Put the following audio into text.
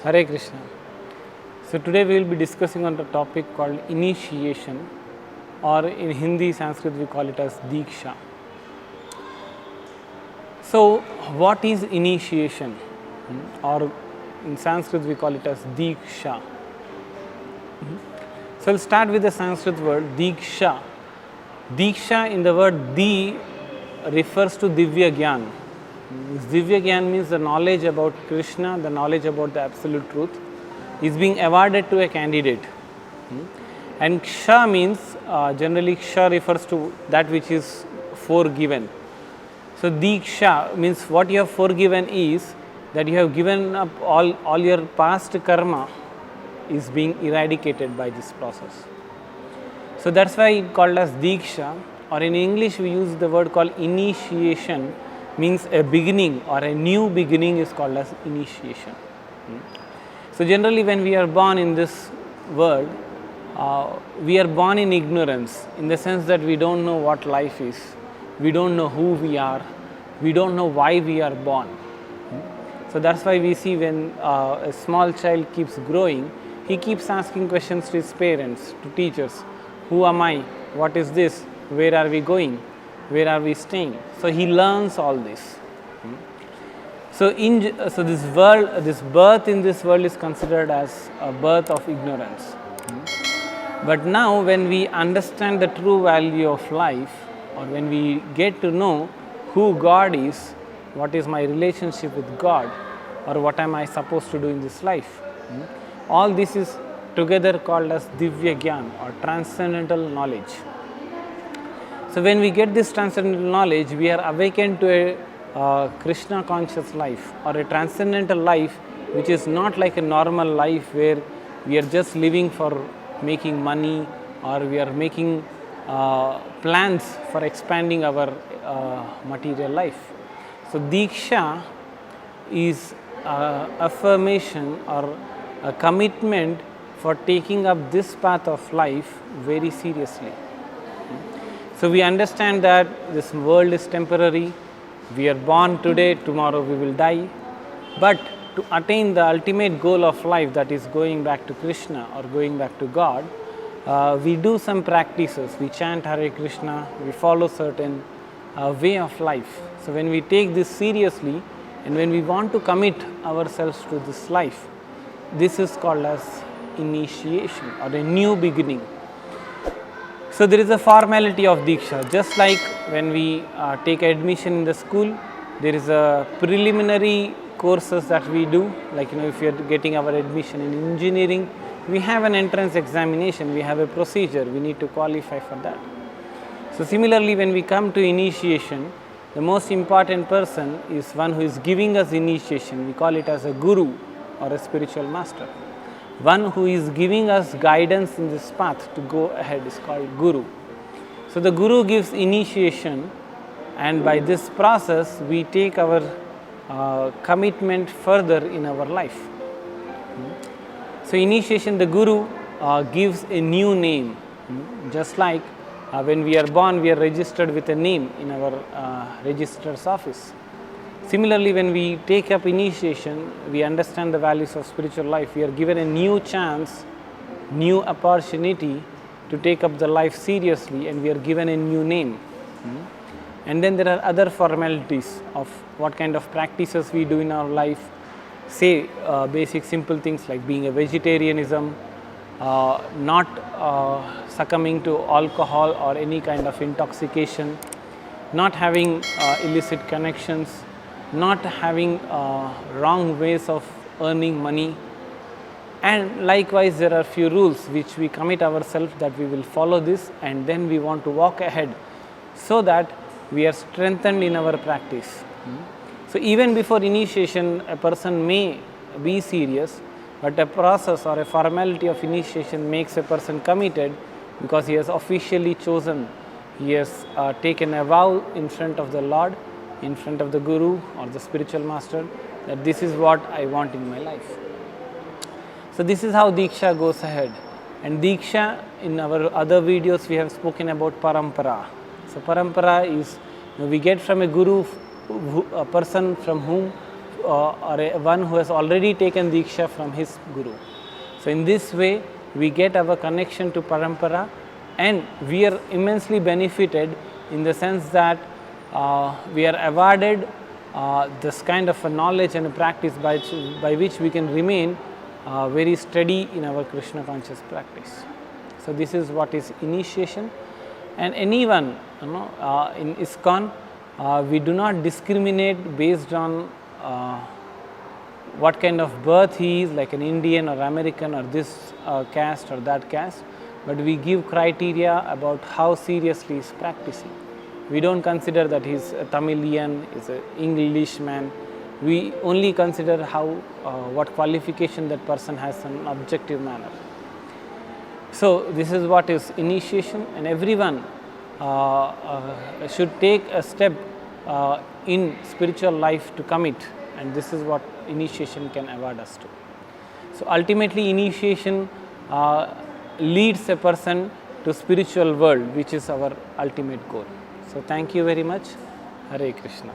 Hare Krishna. So today we will be discussing on the topic called initiation, or in Hindi, Sanskrit we call it as Diksha. So what is initiation? Or in Sanskrit we call it as Diksha. So I'll start with the Sanskrit word Diksha. Diksha, in the word Di, refers to Divya Gyan. Divya Gyan means the knowledge about Krishna, the knowledge about the absolute truth is being awarded to a candidate. And Ksha means, generally Ksha refers to that which is forgiven. So Diksha means what you have forgiven is that you have given up all your past karma is being eradicated by this process. So that's why it's called as Diksha, or in English we use the word called initiation, means a beginning or a new beginning is called as initiation. So generally when we are born in this world, we are born in ignorance, in the sense that we don't know what life is, we don't know who we are, we don't know why we are born. So that's why we see when a small child keeps growing, he keeps asking questions to his parents, to teachers. Who am I? What is this? Where are we going? Where are we staying? So he learns all this. So this birth in this world is considered as a birth of ignorance. But now when we understand the true value of life, or when we get to know who God is, what is my relationship with God, or what am I supposed to do in this life, all this is together called as Divya Gyan, or transcendental knowledge. So when we get this transcendental knowledge, we are awakened to a Krishna conscious life, or a transcendental life which is not like a normal life where we are just living for making money, or we are making plans for expanding our material life. So Diksha is affirmation or a commitment for taking up this path of life very seriously. So we understand that this world is temporary, we are born today, tomorrow we will die, but to attain the ultimate goal of life, that is going back to Krishna or going back to God, we do some practices, we chant Hare Krishna, we follow certain way of life. So when we take this seriously and when we want to commit ourselves to this life, this is called as initiation or a new beginning. So there is a formality of Diksha, just like when we take admission in the school, there is a preliminary courses that we do, like if you are getting our admission in engineering, we have an entrance examination, we have a procedure, we need to qualify for that. So similarly, when we come to initiation, the most important person is one who is giving us initiation. We call it as a guru or a spiritual master. One who is giving us guidance in this path to go ahead is called guru. So the guru gives initiation, and by this process we take our commitment further in our life. So initiation, the guru gives a new name, just like when we are born, we are registered with a name in our registrar's office. Similarly, when we take up initiation, we understand the values of spiritual life. We are given a new chance, new opportunity to take up the life seriously, and we are given a new name. And then there are other formalities of what kind of practices we do in our life. Say basic simple things like being a vegetarianism, not succumbing to alcohol or any kind of intoxication, not having illicit connections, not having wrong ways of earning money. And likewise there are few rules which we commit ourselves that we will follow this, and then we want to walk ahead so that we are strengthened in our practice. So even before initiation, a person may be serious, but a process or a formality of initiation makes a person committed, because he has officially chosen, he has taken a vow in front of the Lord, in front of the guru or the spiritual master, that this is what I want in my life. So this is how Diksha goes ahead. And Diksha, in our other videos we have spoken about Parampara. So Parampara is, we get from a guru, a person from whom one who has already taken Diksha from his Guru. So in this way, we get our connection to Parampara, and we are immensely benefited in the sense that we are awarded this kind of a knowledge and a practice by which we can remain very steady in our Krishna conscious practice. So this is what is initiation, and anyone, in ISKCON, we do not discriminate based on what kind of birth he is, like an Indian or American or this caste or that caste, but we give criteria about how seriously he is practicing. We don't consider that he is a Tamilian, is an Englishman. We only consider how what qualification that person has in an objective manner. So this is what is initiation, and everyone should take a step in spiritual life to commit, and this is what initiation can award us to. So ultimately, initiation leads a person to spiritual world, which is our ultimate goal. So thank you very much. Hare Krishna.